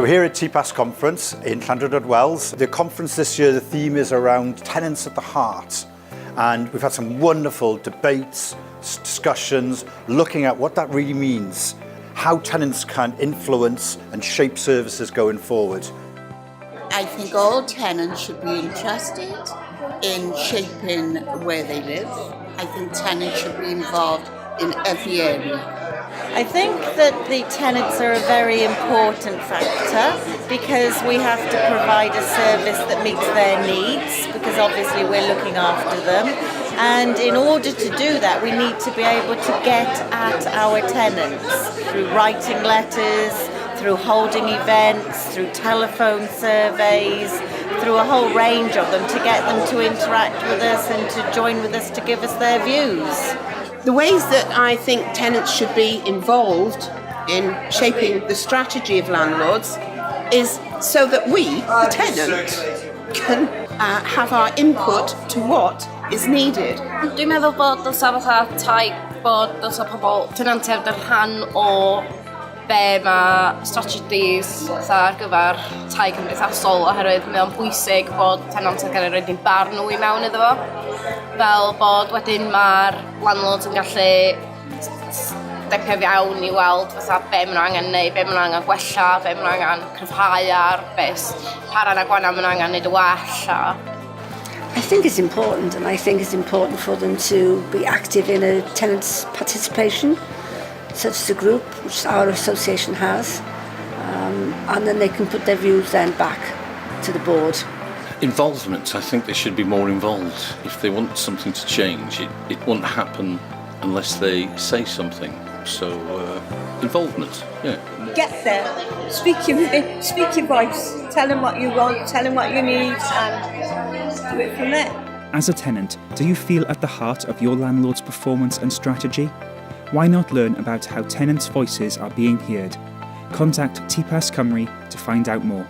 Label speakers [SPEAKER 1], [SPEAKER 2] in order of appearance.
[SPEAKER 1] So we're here at TPAS Conference in Llandrindod-Wells. The conference this year, the theme is around tenants at the heart. And we've had some wonderful debates, discussions, looking at what that really means, how tenants can influence and shape services going forward.
[SPEAKER 2] I think all tenants should be interested in shaping where they live. I think tenants should be involved in every area.
[SPEAKER 3] I think that the tenants are a very important factor because we have to provide a service that meets their needs, because obviously we're looking after them. And in order to do that, we need to be able to get at our tenants through writing letters, through holding events, through telephone surveys, through a whole range of them, to get them to interact with us and to join with us to give us their views.
[SPEAKER 4] The ways that I think tenants should be involved in shaping the strategy of landlords is so that we, the tenant, can have our input to what is needed.
[SPEAKER 5] Dwi'n meddwl bod dylsa fatha tai bod dylsa pobl tenantiaid yn rhan o be mae strategies ar gyfer tai cymdeithasol, oherwydd mae o'n bwysig bod tenantiaid gan roed ein barn nhw I mewn iddo fo. Fel bod wedyn mae'r landlords yn gallu stepio fewn I weld fatha be maen nhw angen neud, be maen nhw angen gwella, be maen nhw angen cryfhau ar, pa ran a gwanna maen nhw angen neud y well.
[SPEAKER 6] I think it's important, and I think it's important for them to be active in a tenants' participation, such as a group, which our association has, and then they can put their views then back to the board.
[SPEAKER 7] Involvement, I think they should be more involved. If they want something to change, it won't happen unless they say something. So, involvement, yeah.
[SPEAKER 8] Get there, speak your voice, tell them what you want, tell them what you need, and do it from there.
[SPEAKER 9] As a tenant, do you feel at the heart of your landlord's performance and strategy? Why not learn about how tenants' voices are being heard? Contact TPAS Cymru to find out more.